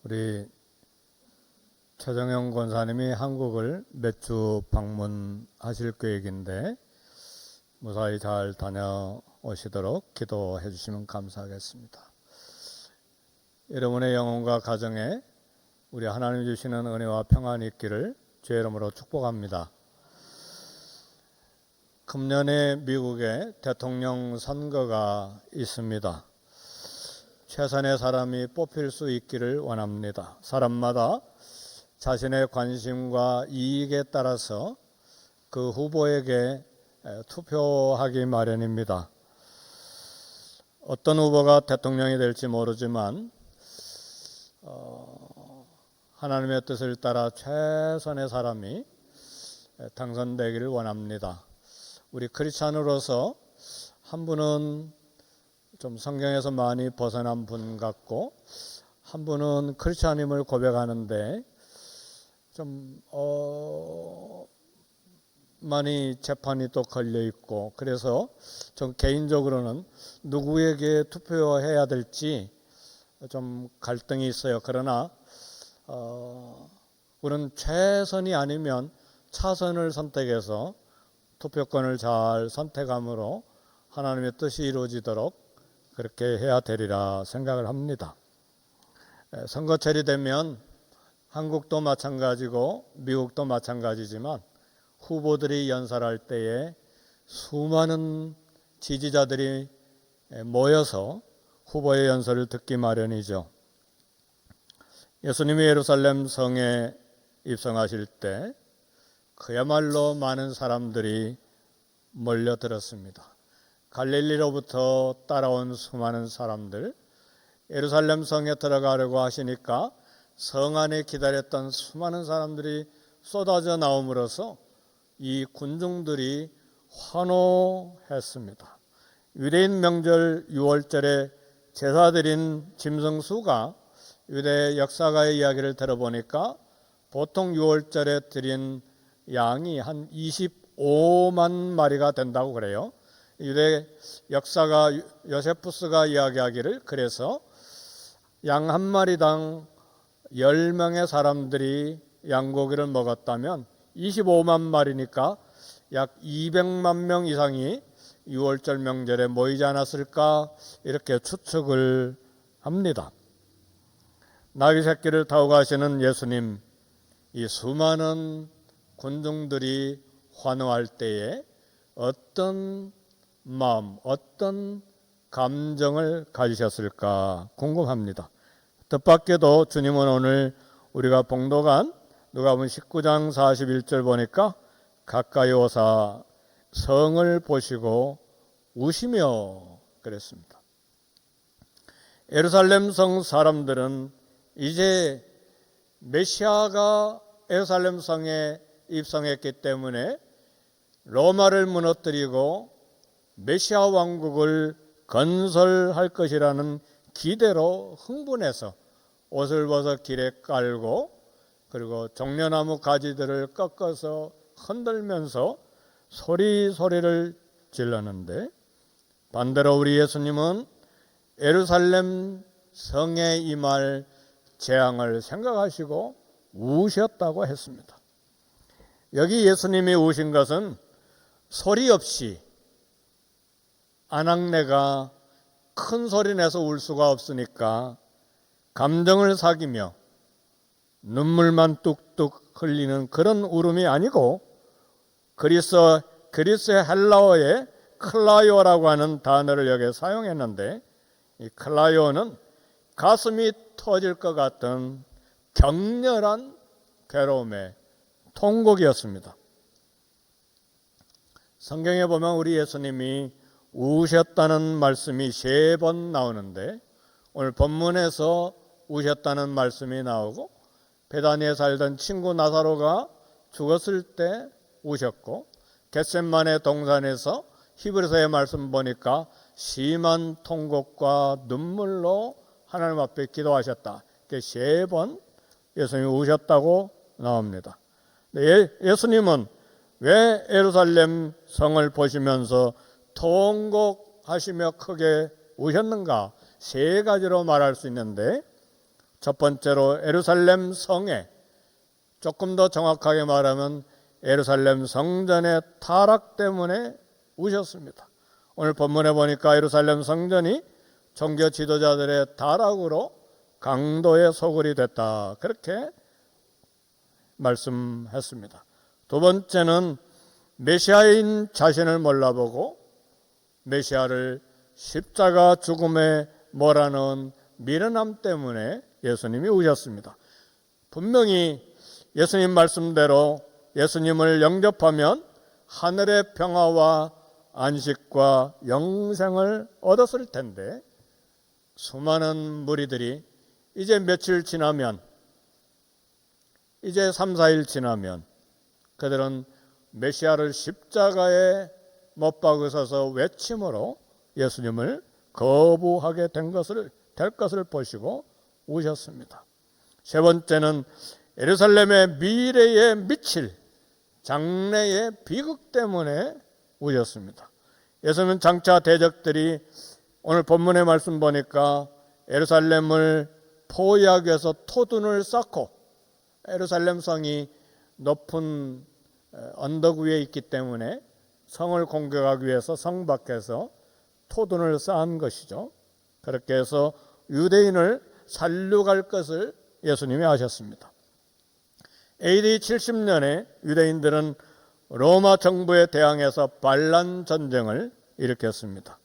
우리 최정영 권사님이 한국을 몇 주 방문하실 계획인데 무사히 잘 다녀오시도록 기도해 주시면 감사하겠습니다. 여러분의 영혼과 가정에 우리 하나님 주시는 은혜와 평안이 있기를 주의 이름으로 축복합니다. 금년에 미국에 대통령 선거가 있습니다. 최선의 사람이 뽑힐 수 있기를 원합니다. 사람마다 자신의 관심과 이익에 따라서 그 후보에게 투표하기 마련입니다. 어떤 후보가 대통령이 될지 모르지만 하나님의 뜻을 따라 최선의 사람이 당선되기를 원합니다. 우리 크리스찬으로서 한 분은 좀 성경에서 많이 벗어난 분 같고 한 분은 크리스찬임을 고백하는데 좀 많이 재판이 또 걸려 있고, 그래서 좀 개인적으로는 누구에게 투표해야 될지 좀 갈등이 있어요. 그러나 우리는 최선이 아니면 차선을 선택해서 투표권을 잘 선택함으로 하나님의 뜻이 이루어지도록 그렇게 해야 되리라 생각을 합니다. 선거철이 되면 한국도 마찬가지고 미국도 마찬가지지만 후보들이 연설할 때에 수많은 지지자들이 모여서 후보의 연설을 듣기 마련이죠. 예수님이 예루살렘 성에 입성하실 때 그야말로 많은 사람들이 몰려들었습니다. 갈릴리로부터 따라온 수많은 사람들, 예루살렘 성에 들어가려고 하시니까 성 안에 기다렸던 수많은 사람들이 쏟아져 나옴으로써 이 군중들이 환호했습니다. 유대인 명절 6월절에 제사 드린 짐승수가 유대 역사가의 이야기를 들어보니까 보통 6월절에 드린 양이 한 25만 마리가 된다고 그래요. 유대 역사가 요세푸스가 이야기하기를, 그래서 양 한 마리당 10명의 사람들이 양고기를 먹었다면 25만 마리니까 약 200만 명 이상이 6월절 명절에 모이지 않았을까, 이렇게 추측을 합니다. 나귀 새끼를 타고 가시는 예수님, 이 수많은 군중들이 환호할 때에 어떤 마음, 어떤 감정을 가지셨을까 궁금합니다. 뜻밖에도 주님은 오늘 우리가 봉독한 누가복음 19장 41절 보니까 가까이 오사 성을 보시고 우시며 그랬습니다. 예루살렘 성 사람들은 이제 메시아가 예루살렘 성에 입성했기 때문에 로마를 무너뜨리고 메시아 왕국을 건설할 것이라는 기대로 흥분해서 옷을 벗어 길에 깔고, 그리고 종려나무 가지들을 꺾어서 흔들면서 소리를 질렀는데, 반대로 우리 예수님은 예루살렘 성에 임할 재앙을 생각하시고 우셨다고 했습니다. 여기 예수님이 우신 것은 소리 없이, 아낙네가 큰 소리 내서 울 수가 없으니까 감정을 사기며 눈물만 뚝뚝 흘리는 그런 울음이 아니고, 그리스의 헬라어에 클라요라고 하는 단어를 여기에 사용했는데, 이 클라요는 가슴이 터질 것 같은 격렬한 괴로움의 통곡이었습니다. 성경에 보면 우리 예수님이 우셨다는 말씀이 3번 나오는데, 오늘 본문에서 우셨다는 말씀이 나오고, 베다니에 살던 친구 나사로가 죽었을 때 우셨고, 겟셋마네 동산에서 히브리서의 말씀 보니까 심한 통곡과 눈물로 하나님 앞에 기도하셨다. 3번 예수님이 우셨다고 나옵니다. 예수님은 왜 예루살렘 성을 보시면서 통곡하시며 크게 우셨는가? 3가지로 말할 수 있는데, 첫 번째로 예루살렘 성에, 조금 더 정확하게 말하면 예루살렘 성전의 타락 때문에 우셨습니다. 오늘 본문에 보니까 예루살렘 성전이 종교 지도자들의 타락으로 강도의 소굴이 됐다, 그렇게 말씀했습니다. 두 번째는 메시아인 자신을 몰라보고 메시아를 십자가 죽음에 몰아넣은 미련함 때문에 예수님이 우셨습니다. 분명히 예수님 말씀대로 예수님을 영접하면 하늘의 평화와 안식과 영생을 얻었을 텐데, 수많은 무리들이 이제 며칠 지나면, 이제 3, 4일 지나면 그들은 메시아를 십자가에 못 박으셔서 외침으로 예수님을 거부하게 될 것을 보시고 우셨습니다. 세 번째는 예루살렘의 미래에 미칠 장래의 비극 때문에 우셨습니다. 예수님은 장차 대적들이, 오늘 본문의 말씀 보니까 예루살렘을 포위하기 위해서 토둔을 쌓고, 예루살렘 성이 높은 언덕 위에 있기 때문에 성을 공격하기 위해서 성 밖에서 토둔을 쌓은 것이죠. 그렇게 해서 유대인을 살려갈 것을 예수님이 아셨습니다. AD 70년에 유대인들은 로마 정부에 대항해서 반란 전쟁을 일으켰습니다.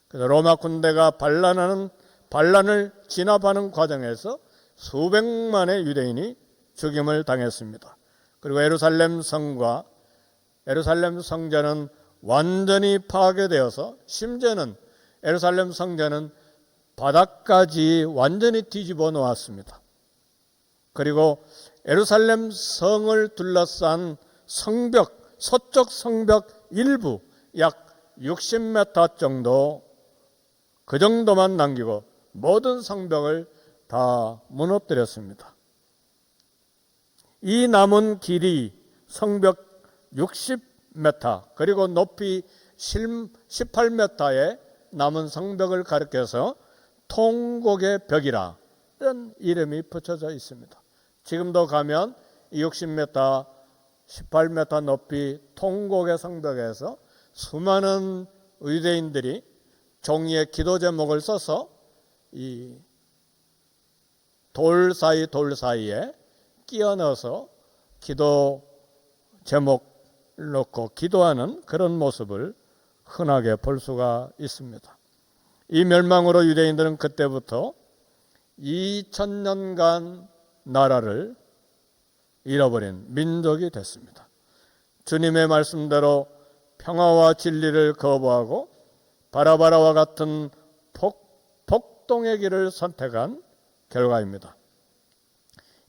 그래서 로마 군대가 반란을 진압하는 과정에서 수백만의 유대인이 죽임을 당했습니다. 그리고 예루살렘 성과 예루살렘 성전은 완전히 파괴되어서, 심지어는 예루살렘 성전은 바닥까지 완전히 뒤집어 놓았습니다. 그리고 예루살렘 성을 둘러싼 성벽, 서쪽 성벽 일부 약 60m 정도, 그 정도만 남기고 모든 성벽을 다 무너뜨렸습니다. 이 남은 길이 성벽 60m, 그리고 높이 18m의 남은 성벽을 가리켜서 통곡의 벽이라 이런 이름이 붙여져 있습니다. 지금도 가면 이 60m, 18m 높이 통곡의 성벽에서 수많은 유대인들이 종이에 기도 제목을 써서 이 돌 사이에 끼워 넣어서 기도 제목 놓고 기도하는 그런 모습을 흔하게 볼 수가 있습니다. 이 멸망으로 유대인들은 그때부터 2000년간 나라를 잃어버린 민족이 됐습니다. 주님의 말씀대로 평화와 진리를 거부하고 바라바라와 같은 폭동의 길을 선택한 결과입니다.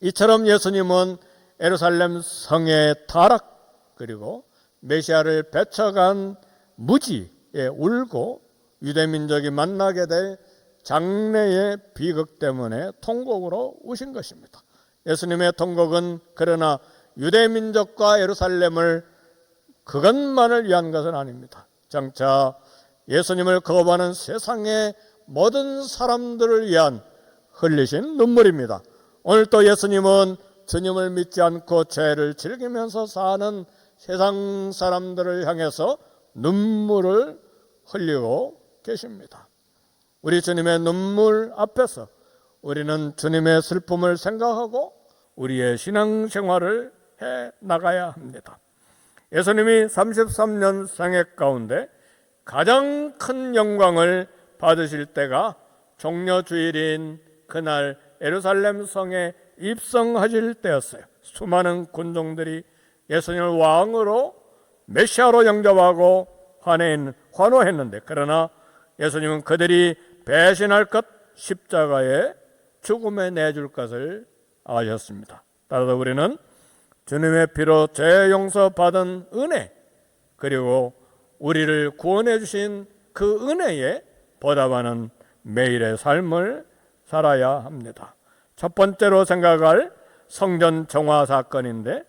이처럼 예수님은 예루살렘 성의 타락, 그리고 메시아를 배척한 무지에 울고 유대민족이 만나게 될 장래의 비극 때문에 통곡으로 우신 것입니다. 예수님의 통곡은 그러나 유대민족과 예루살렘을 그것만을 위한 것은 아닙니다. 장차 예수님을 거부하는 세상의 모든 사람들을 위한 흘리신 눈물입니다. 오늘 또 예수님은 주님을 믿지 않고 죄를 즐기면서 사는 세상 사람들을 향해서 눈물을 흘리고 계십니다. 우리 주님의 눈물 앞에서 우리는 주님의 슬픔을 생각하고 우리의 신앙생활을 해 나가야 합니다. 예수님이 33년 생애 가운데 가장 큰 영광을 받으실 때가 종려주일인 그날 예루살렘 성에 입성하실 때였어요. 수많은 군종들이 예수님을 왕으로 메시아로 영접하고 환호했는데, 그러나 예수님은 그들이 배신할 것, 십자가에 죽음에 내줄 것을 아셨습니다. 따라서 우리는 주님의 피로 죄 용서받은 은혜, 그리고 우리를 구원해 주신 그 은혜에 보답하는 매일의 삶을 살아야 합니다. 첫 번째로 생각할 성전 정화 사건인데,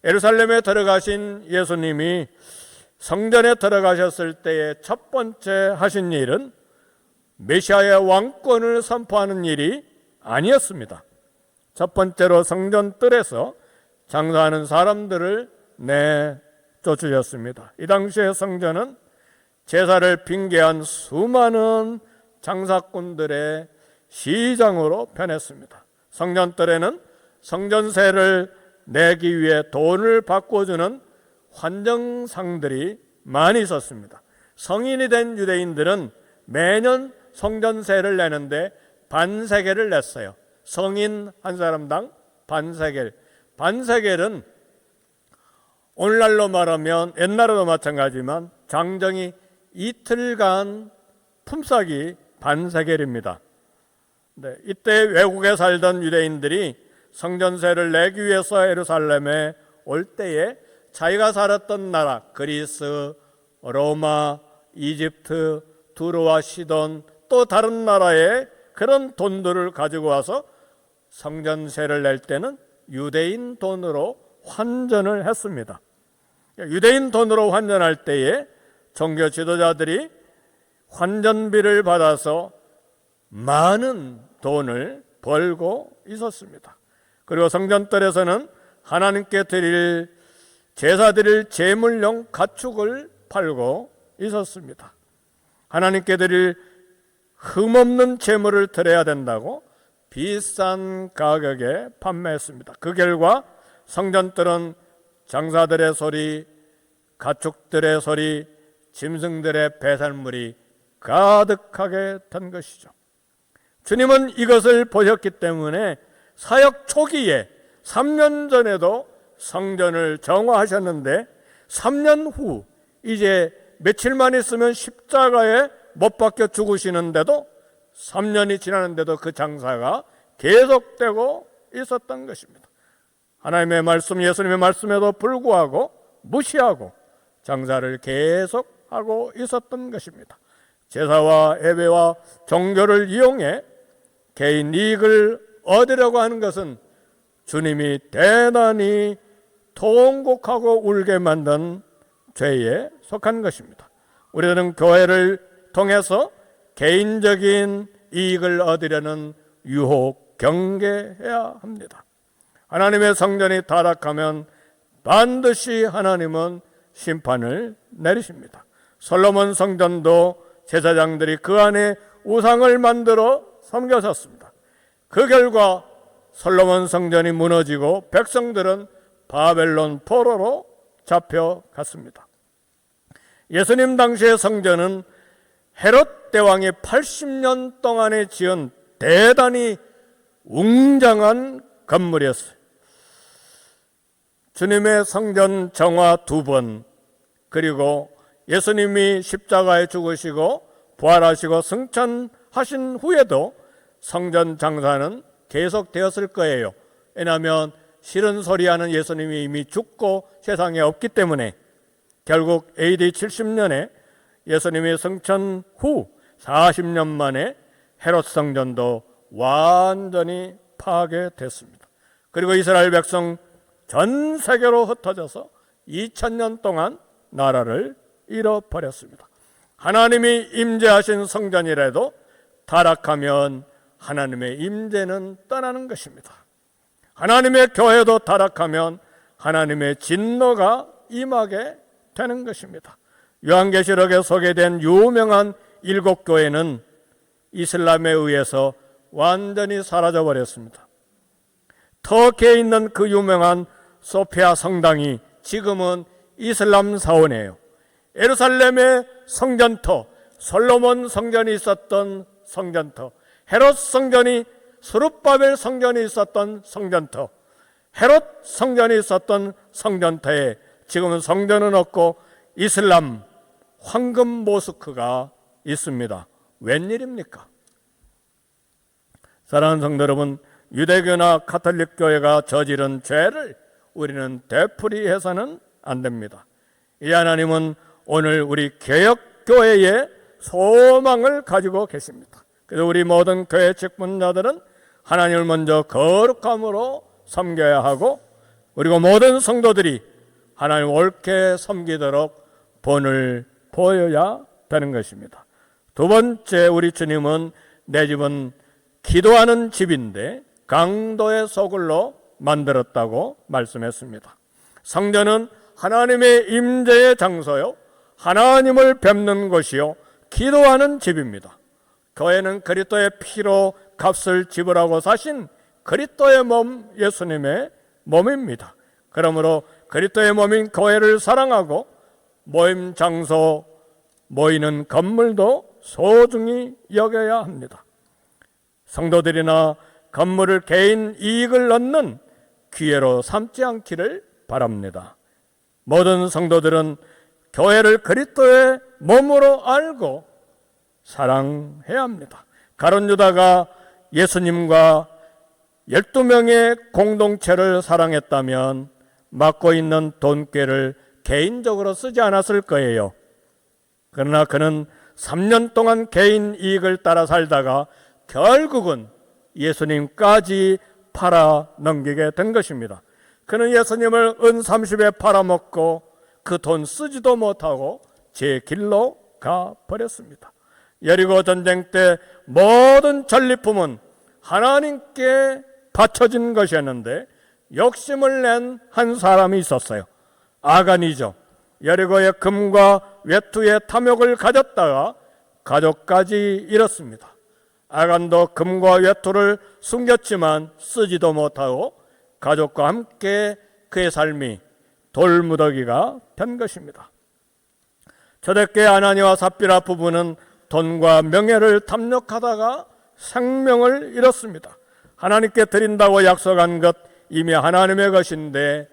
예루살렘에 들어가신 예수님이 성전에 들어가셨을 때의 첫 번째 하신 일은 메시아의 왕권을 선포하는 일이 아니었습니다. 첫 번째로 성전 뜰에서 장사하는 사람들을 내쫓으셨습니다. 이 당시의 성전은 제사를 빙계한 수많은 장사꾼들의 시장으로 변했습니다. 성전뜰에는 성전세를 내기 위해 돈을 바꿔주는 환정상들이 많이 있었습니다. 성인이 된 유대인들은 매년 성전세를 내는데 반세겔을 냈어요. 성인 한 사람당 반세겔. 반세겔은 오늘날로 말하면 옛날에도 마찬가지지만 장정이 이틀간 품삯이 반세겔입니다. 네, 이때 외국에 살던 유대인들이 성전세를 내기 위해서 예루살렘에 올 때에 자기가 살았던 나라 그리스, 로마, 이집트, 두로와 시돈 또 다른 나라의 그런 돈들을 가지고 와서 성전세를 낼 때는 유대인 돈으로 환전을 했습니다. 유대인 돈으로 환전할 때에 종교 지도자들이 환전비를 받아서 많은 돈을 벌고 있었습니다. 그리고 성전뜰에서는 하나님께 드릴 제사 드릴 제물용 가축을 팔고 있었습니다. 하나님께 드릴 흠없는 제물을 드려야 된다고 비싼 가격에 판매했습니다. 그 결과 성전뜰은 장사들의 소리, 가축들의 소리, 짐승들의 배설물이 가득하게 된 것이죠. 주님은 이것을 보셨기 때문에 사역 초기에 3년 전에도 성전을 정화하셨는데 3년 후 이제 며칠만 있으면 십자가에 못 박혀 죽으시는데도 3년이 지나는데도 그 장사가 계속되고 있었던 것입니다. 하나님의 말씀, 예수님의 말씀에도 불구하고 무시하고 장사를 계속하고 있었던 것입니다. 제사와 예배와 종교를 이용해 개인 이익을 얻으려고 하는 것은 주님이 대단히 통곡하고 울게 만든 죄에 속한 것입니다. 우리는 교회를 통해서 개인적인 이익을 얻으려는 유혹 경계해야 합니다. 하나님의 성전이 타락하면 반드시 하나님은 심판을 내리십니다. 솔로몬 성전도 제사장들이 그 안에 우상을 만들어 섬겼었습니다. 그 결과 솔로몬 성전이 무너지고 백성들은 바벨론 포로로 잡혀갔습니다. 예수님 당시의 성전은 헤롯 대왕이 80년 동안에 지은 대단히 웅장한 건물이었어요. 주님의 성전 정화 2번, 그리고 예수님이 십자가에 죽으시고 부활하시고 승천하신 후에도 성전 장사는 계속되었을 거예요. 왜냐하면 싫은 소리하는 예수님이 이미 죽고 세상에 없기 때문에 결국 AD 70년에 예수님이 승천 후 40년 만에 헤롯 성전도 완전히 파괴됐습니다. 그리고 이스라엘 백성 전 세계로 흩어져서 2000년 동안 나라를 잃어버렸습니다. 하나님이 임재하신 성전이라도 타락하면 하나님의 임재는 떠나는 것입니다. 하나님의 교회도 타락하면 하나님의 진노가 임하게 되는 것입니다. 요한계시록에 소개된 유명한 7교회는 이슬람에 의해서 완전히 사라져버렸습니다. 터키에 있는 그 유명한 소피아 성당이 지금은 이슬람 사원이에요. 예루살렘의 성전터, 솔로몬 성전이 있었던 성전터, 헤롯 성전이 스룹바벨 성전이 있었던 성전터, 헤롯 성전이 있었던 성전터에 지금은 성전은 없고 이슬람 황금 모스크가 있습니다. 웬일입니까? 사랑하는 성도 여러분, 유대교나 가톨릭 교회가 저지른 죄를 우리는 되풀이해서는 안 됩니다. 이 하나님은 오늘 우리 개혁교회의 소망을 가지고 계십니다. 그래서 우리 모든 교회 직분자들은 하나님을 먼저 거룩함으로 섬겨야 하고, 그리고 모든 성도들이 하나님을 옳게 섬기도록 본을 보여야 되는 것입니다. 두 번째, 우리 주님은 내 집은 기도하는 집인데 강도의 소굴로 만들었다고 말씀했습니다. 성전은 하나님의 임재의 장소요, 하나님을 뵙는 곳이요, 기도하는 집입니다. 교회는 그리스도의 피로 값을 지불하고 사신 그리스도의 몸, 예수님의 몸입니다. 그러므로 그리스도의 몸인 교회를 사랑하고 모임 장소, 모이는 건물도 소중히 여겨야 합니다. 성도들이나 건물을 개인 이익을 얻는 기회로 삼지 않기를 바랍니다. 모든 성도들은 교회를 그리스도의 몸으로 알고 사랑해야 합니다. 가룟 유다가 예수님과 12명의 공동체를 사랑했다면 맡고 있는 돈꾀를 개인적으로 쓰지 않았을 거예요. 그러나 그는 3년 동안 개인 이익을 따라 살다가 결국은 예수님까지 팔아 넘기게 된 것입니다. 그는 예수님을 은 30에 팔아먹고 그 돈 쓰지도 못하고 제 길로 가버렸습니다. 여리고 전쟁 때 모든 전리품은 하나님께 바쳐진 것이었는데 욕심을 낸 한 사람이 있었어요. 아간이죠. 여리고의 금과 외투의 탐욕을 가졌다가 가족까지 잃었습니다. 아간도 금과 외투를 숨겼지만 쓰지도 못하고 가족과 함께 그의 삶이 돌무더기가 된 것입니다. 초대교회 아나니와 삽비라 부부는 돈과 명예를 탐욕하다가 생명을 잃었습니다. 하나님께 드린다고 약속한 것 이미 하나님의 것인데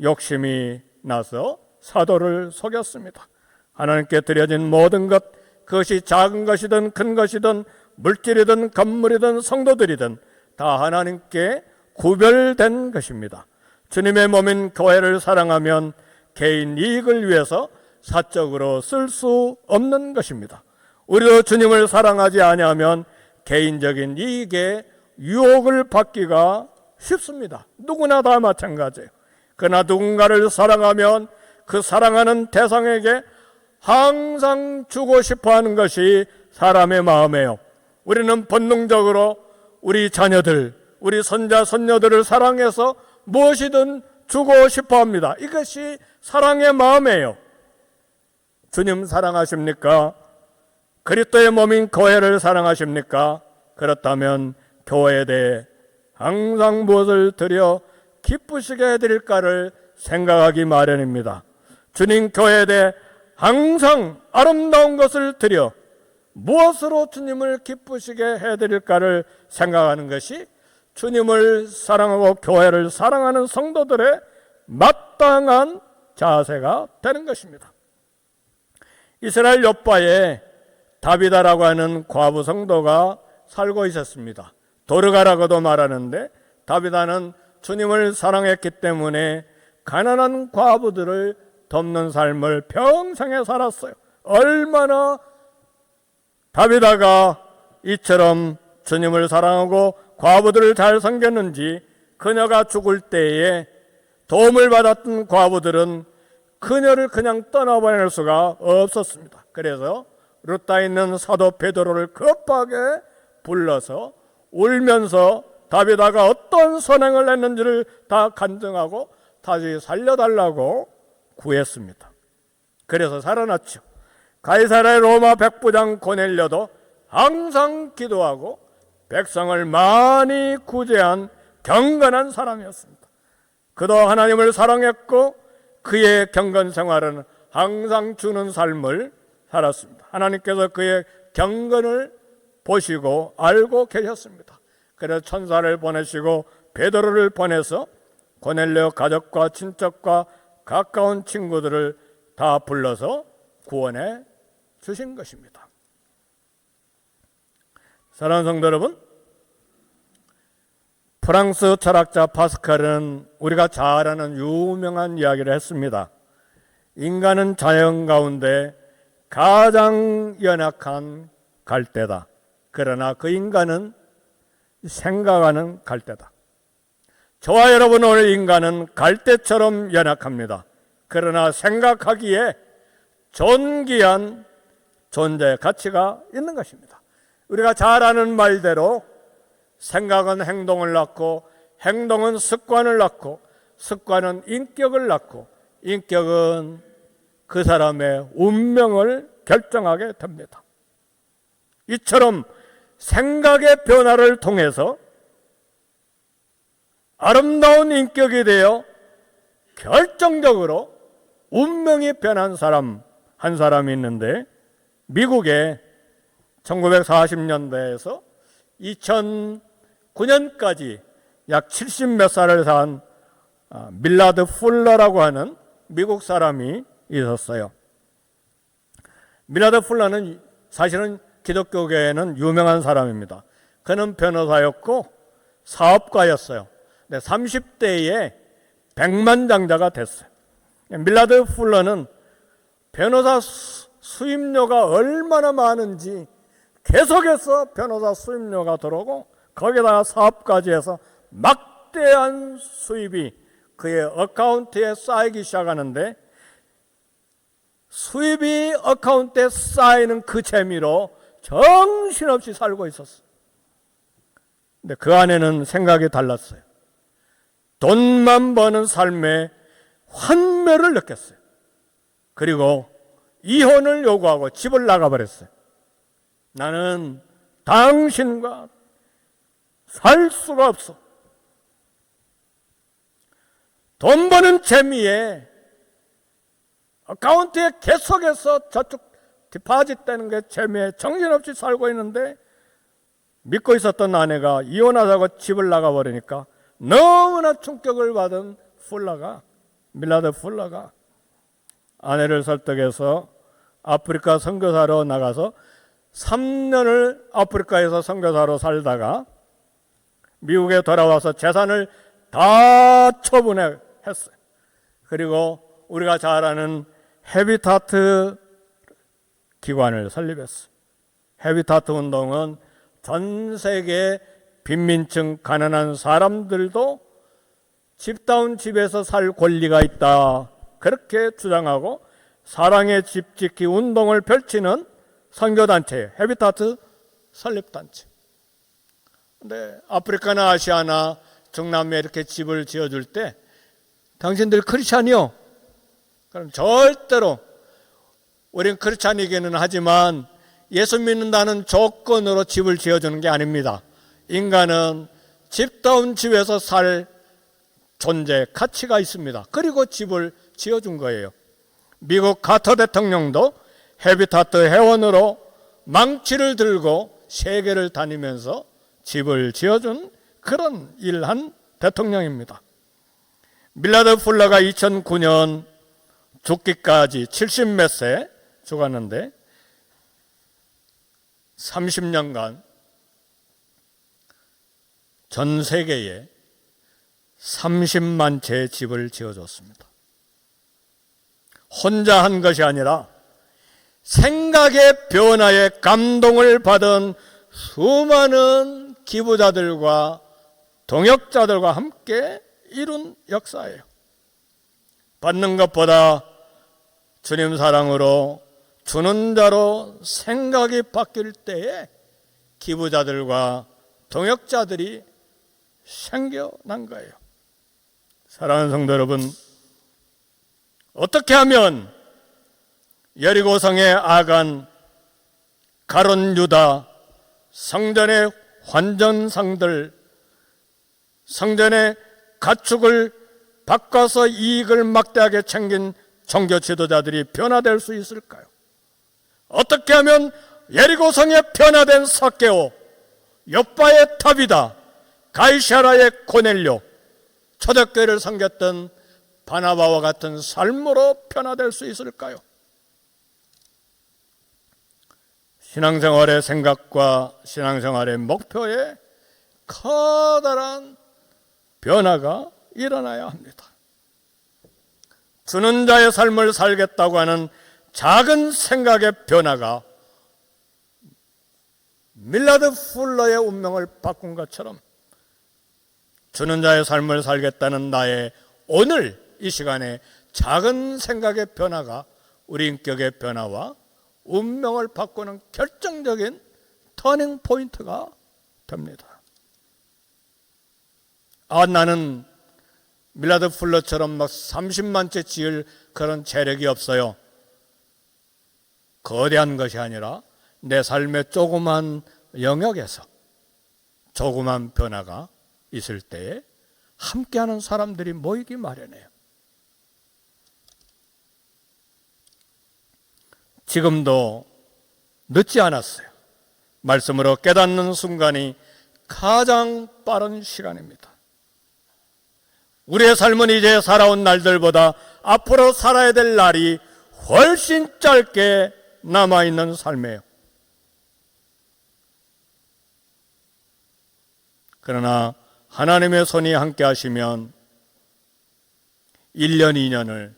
욕심이 나서 사도를 속였습니다. 하나님께 드려진 모든 것, 그것이 작은 것이든 큰 것이든 물질이든 건물이든 성도들이든 다 하나님께 구별된 것입니다. 주님의 몸인 교회를 사랑하면 개인 이익을 위해서 사적으로 쓸 수 없는 것입니다. 우리도 주님을 사랑하지 아니하면 개인적인 이익에 유혹을 받기가 쉽습니다. 누구나 다 마찬가지예요. 그러나 누군가를 사랑하면 그 사랑하는 대상에게 항상 주고 싶어하는 것이 사람의 마음이에요. 우리는 본능적으로 우리 자녀들, 우리 손자, 손녀들을 사랑해서 무엇이든 주고 싶어합니다. 이것이 사랑의 마음이에요. 주님 사랑하십니까? 그리스도의 몸인 교회를 사랑하십니까? 그렇다면 교회에 대해 항상 무엇을 드려 기쁘시게 해드릴까를 생각하기 마련입니다. 주님 교회에 대해 항상 아름다운 것을 드려 무엇으로 주님을 기쁘시게 해드릴까를 생각하는 것이 주님을 사랑하고 교회를 사랑하는 성도들의 마땅한 자세가 되는 것입니다. 이스라엘 요바에 다비다라고 하는 과부 성도가 살고 있었습니다. 도르가라고도 말하는데 다비다는 주님을 사랑했기 때문에 가난한 과부들을 돕는 삶을 평생에 살았어요. 얼마나 다비다가 이처럼 주님을 사랑하고 과부들을 잘 섬겼는지 그녀가 죽을 때에 도움을 받았던 과부들은 그녀를 그냥 떠나보낼 수가 없었습니다. 그래서 룻다 있는 사도 베드로를 급하게 불러서 울면서 다비다가 어떤 선행을 했는지를 다 간증하고 다시 살려달라고 구했습니다. 그래서 살아났죠. 가이사랴의 로마 백부장 고넬료도 항상 기도하고 백성을 많이 구제한 경건한 사람이었습니다. 그도 하나님을 사랑했고 그의 경건 생활은 항상 주는 삶을 살았습니다. 하나님께서 그의 경건을 보시고 알고 계셨습니다. 그래서 천사를 보내시고 베드로를 보내서 고넬료 가족과 친척과 가까운 친구들을 다 불러서 구원해 주신 것입니다. 사랑하는 성도 여러분, 프랑스 철학자 파스칼은 우리가 잘 아는 유명한 이야기를 했습니다. 인간은 자연 가운데 가장 연약한 갈대다. 그러나 그 인간은 생각하는 갈대다. 저와 여러분, 오늘 인간은 갈대처럼 연약합니다. 그러나 생각하기에 존귀한 존재의 가치가 있는 것입니다. 우리가 잘 아는 말대로 생각은 행동을 낳고, 행동은 습관을 낳고, 습관은 인격을 낳고, 인격은 그 사람의 운명을 결정하게 됩니다. 이처럼 생각의 변화를 통해서 아름다운 인격이 되어 결정적으로 운명이 변한 사람 한 사람이 있는데, 미국에 1940년대에서 2009년까지 약 70 몇 살을 산 밀라드 풀러라고 하는 미국 사람이 있었어요. 밀라드 풀러는 사실은 기독교계에는 유명한 사람입니다. 그는 변호사였고 사업가였어요. 30대에 백만장자가 됐어요. 밀라드 풀러는 변호사 수임료가 얼마나 많은지 계속해서 변호사 수임료가 들어오고, 거기다가 사업까지 해서 막대한 수입이 그의 어카운트에 쌓이기 시작하는데, 수입이 어카운트에 쌓이는 그 재미로 정신없이 살고 있었어요. 근데 그 안에는 생각이 달랐어요. 돈만 버는 삶에 환멸을 느꼈어요. 그리고 이혼을 요구하고 집을 나가버렸어요. 나는 당신과 살 수가 없어. 돈 버는 재미에 어카운트에 계속해서 저축 디파짓 되는 게 재미에 정신없이 살고 있는데, 믿고 있었던 아내가 이혼하자고 집을 나가버리니까 너무나 충격을 받은 밀라드 풀러가 아내를 설득해서 아프리카 선교사로 나가서 3년을 아프리카에서 선교사로 살다가 미국에 돌아와서 재산을 다 처분했어요. 그리고 우리가 잘 아는 헤비타트 기관을 설립했어요. 헤비타트 운동은 전 세계 빈민층 가난한 사람들도 집다운 집에서 살 권리가 있다, 그렇게 주장하고 사랑의 집 짓기 운동을 펼치는 선교단체예요. 헤비타트 설립단체. 근데 아프리카나 아시아나 중남미에 이렇게 집을 지어줄 때 당신들 크리스찬이요? 그럼 절대로 우린 크리스찬이기는 하지만 예수 믿는다는 조건으로 집을 지어주는 게 아닙니다. 인간은 집다운 집에서 살 존재, 가치가 있습니다. 그리고 집을 지어준 거예요. 미국 카터 대통령도 헤비타트 회원으로 망치를 들고 세계를 다니면서 집을 지어준 그런 일한 대통령입니다. 밀라드 풀러가 2009년 죽기까지 70 몇 세 죽었는데 30년간 전 세계에 30만 채의 집을 지어줬습니다. 혼자 한 것이 아니라 생각의 변화에 감동을 받은 수많은 기부자들과 동역자들과 함께 이룬 역사예요. 받는 것보다 주님 사랑으로 주는 자로 생각이 바뀔 때에 기부자들과 동역자들이 생겨난 거예요. 사랑하는 성도 여러분, 어떻게 하면 여리고성의 아간, 가룟 유다, 성전의 환전상들, 성전의 가축을 바꿔서 이익을 막대하게 챙긴 종교 지도자들이 변화될 수 있을까요? 어떻게 하면 여리고성에 변화된 삭개오, 욥바의 탑이다, 가이사라의 고넬료, 초대교회를 섬겼던 바나바와 같은 삶으로 변화될 수 있을까요? 신앙생활의 생각과 신앙생활의 목표에 커다란 변화가 일어나야 합니다. 주는 자의 삶을 살겠다고 하는 작은 생각의 변화가 밀라드 풀러의 운명을 바꾼 것처럼 주는 자의 삶을 살겠다는 나의 오늘 이 시간에 작은 생각의 변화가 우리 인격의 변화와 운명을 바꾸는 결정적인 터닝 포인트가 됩니다. 나는 밀라드 풀러처럼 막 30만 채 지을 그런 재력이 없어요. 거대한 것이 아니라 내 삶의 조그만 영역에서 조그만 변화가 있을 때에 함께하는 사람들이 모이기 마련해요. 지금도 늦지 않았어요. 말씀으로 깨닫는 순간이 가장 빠른 시간입니다. 우리의 삶은 이제 살아온 날들보다 앞으로 살아야 될 날이 훨씬 짧게 남아있는 삶이에요. 그러나 하나님의 손이 함께 하시면 1년, 2년을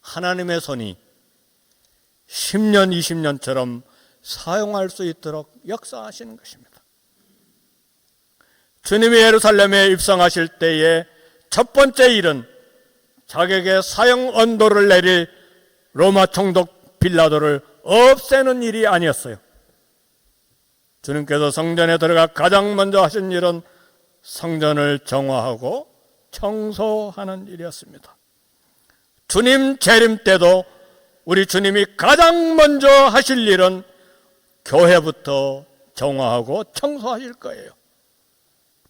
하나님의 손이 10년, 20년처럼 사용할 수 있도록 역사하시는 것입니다. 주님이 예루살렘에 입성하실 때에 첫 번째 일은 자객의 사형 언도를 내릴 로마 총독 빌라도를 없애는 일이 아니었어요. 주님께서 성전에 들어가 가장 먼저 하신 일은 성전을 정화하고 청소하는 일이었습니다. 주님 재림 때도 우리 주님이 가장 먼저 하실 일은 교회부터 정화하고 청소하실 거예요.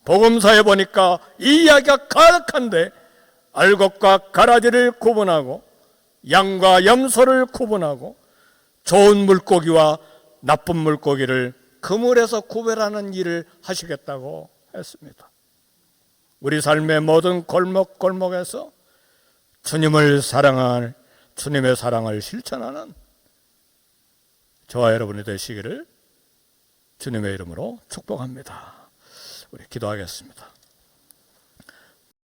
복음서에 보니까 이 이야기가 가득한데 알곡과 가라지를 구분하고 양과 염소를 구분하고 좋은 물고기와 나쁜 물고기를 그물에서 구별하는 일을 하시겠다고 했습니다. 우리 삶의 모든 골목골목에서 주님을 사랑할 주님의 사랑을 실천하는 저와 여러분이 되시기를 주님의 이름으로 축복합니다. 우리 기도하겠습니다.